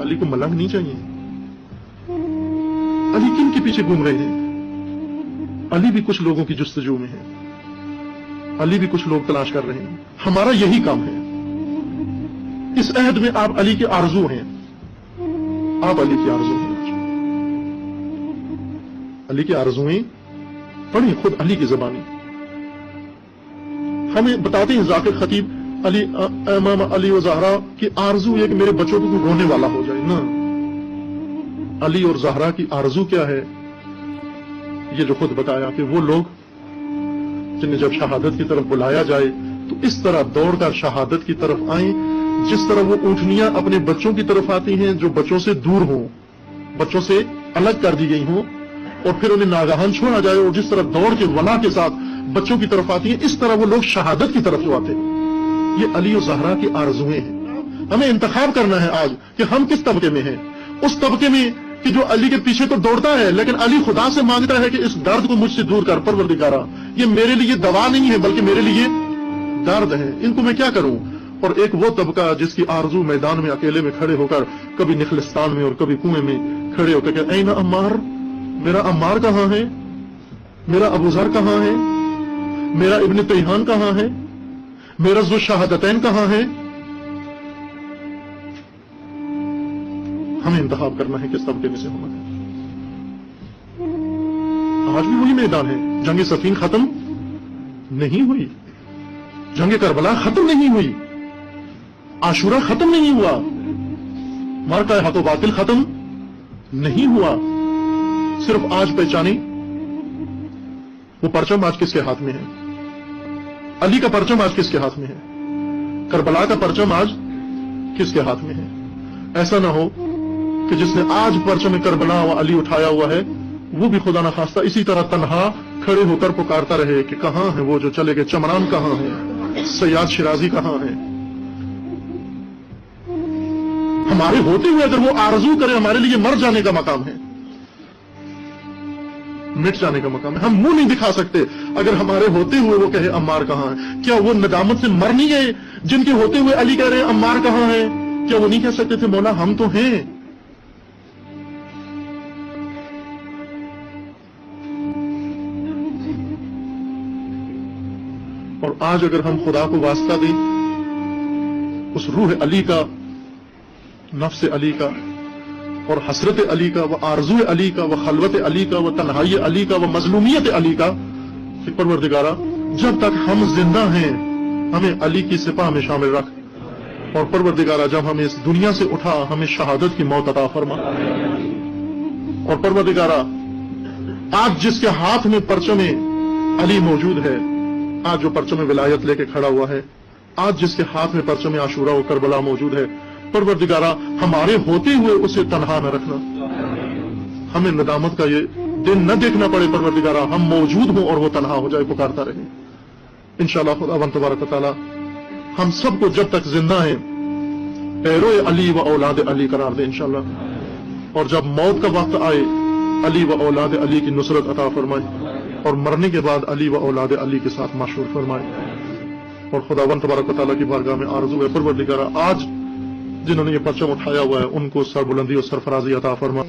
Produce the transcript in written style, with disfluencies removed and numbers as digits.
अली को मलंग नहीं चाहिए। अली किन के पीछे घूम रहे हैं? अली भी कुछ लोगों की जुस्तजू में है, अली भी कुछ लोग तलाश कर रहे हैं। हमारा यही काम है। इस अहद में आप अली के आरजू हैं, आप अली की आरजू हैं। अली की आरजुएं पढ़िए खुद अली की ज़बानी। हमें बताते हैं जाकिर खतीब, अली इमाम अली व ज़हरा की आरजू है कि मेरे बच्चों को रोने वाला हो जाए ना। अली और ज़हरा की आरजू क्या है? ये जो खुद बताया कि वो लोग जिन्हें जब शहादत की तरफ बुलाया जाए तो इस तरह दौड़कर शहादत की तरफ आए जिस तरह वो ऊँटनियां अपने बच्चों की तरफ आती हैं जो बच्चों से दूर हों, बच्चों से अलग कर दी गई हों, और फिर उन्हें नागाहान छोड़ा जाए, और जिस तरह दौड़ के वला के साथ बच्चों की तरफ आती हैं, इस तरह वो लोग शहादत की तरफ जो आते हैं। ये अली और ज़हरा की आरजुएं हैं। हमें इंतखाब करना है आज कि हम किस तबके में हैं। उस तबके में कि जो अली के पीछे तो दौड़ता है, लेकिन अली खुदा से मांगता है कि इस दर्द को मुझसे दूर कर परवरदिगारा, ये मेरे लिए दवा नहीं है बल्कि मेरे लिए दर्द है, इनको मैं क्या करूं। और एक वो तबका जिसकी आरजू मैदान में अकेले में खड़े होकर, कभी निखलिस्तान में और कभी कुएं में खड़े होकर कहते हैं, ऐना अम्मार, मेरा अम्मार कहां है, मेरा अबू ज़र कहां है, मेरा इब्न तैहान कहां है, मेरा ज़ु शहादतैन कहां है। हमें इंतखाब करना है किस तबके में से होना है। आज भी वही मैदान है। जंग सफीन खत्म नहीं हुई, जंग करबला खत्म नहीं हुई, आशूरा खत्म नहीं हुआ, मार्का हाथों बातिल खत्म नहीं हुआ। सिर्फ आज पहचाने वो परचम आज किसके हाथ में है। अली का परचम आज किसके हाथ में है, करबला का परचम आज किसके हाथ में है। ऐसा ना हो कि जिसने आज परचम करबला व अली उठाया हुआ है वो भी खुदा न खास्ता इसी तरह तन्हा खड़े होकर पुकारता रहे कि कहां है वो जो चले गए, चमरान कहां है, सयाद शिराजी कहां है। हमारे होते हुए अगर वो आरजू करे, हमारे लिए मर जाने का मकाम है, मिट जाने का मकाम है। हम मुंह नहीं दिखा सकते अगर हमारे होते हुए वो कहे अम्मार कहां है। क्या वो नदामत से मर नहीं गए जिनके होते हुए अली कह रहे हैं अम्मार कहां है? क्या वो नहीं कह सकते थे मौला हम तो हैं। और आज अगर हम खुदा को वास्ता दें उस रूह अली का, नफ्स अली का और हसरत अली का, व आरजू अली का, व खलवत अली का, व तन्हाई अली का, व मजलूमियत अली का, कि परवरदिगारा जब तक हम जिंदा हैं हमें अली की सिपा में शामिल रख, और परवरदिगारा जब हमें इस दुनिया से उठा हमें शहादत की मौत अता फरमा। और परवरदिगारा आज जिसके हाथ में परचमे अली मौजूद है, आज जो परचम विलायत लेके खड़ा हुआ है, आज जिसके हाथ में परचम आशूरा और करबला मौजूद है, परवरदिगारा हमारे होते हुए उसे तन्हा न रखना, हमें नदामत का ये दिन न देखना पड़े। परवरदिगारा हम मौजूद हों और वो तन्हा हो जाए, पुकारता रहे। इंशाअल्लाह खुदावंद तबारक व तआला हम सबको जब तक जिंदा है पैरोए अली व औलाद अली करार दे इंशाअल्लाह। और जब मौत का वक्त आए अली व औलाद अली की नुसरत अता फरमाए, और मरने के बाद अली व औलाद अली के साथ मशहूर फरमाए। और खुदावंद तबारक व तआला की बारगाह में आरज़ू है परवरदिगारा आज जिन्होंने ये परचम उठाया हुआ है उनको सरबुलंदी और सरफराजी अता फरमा।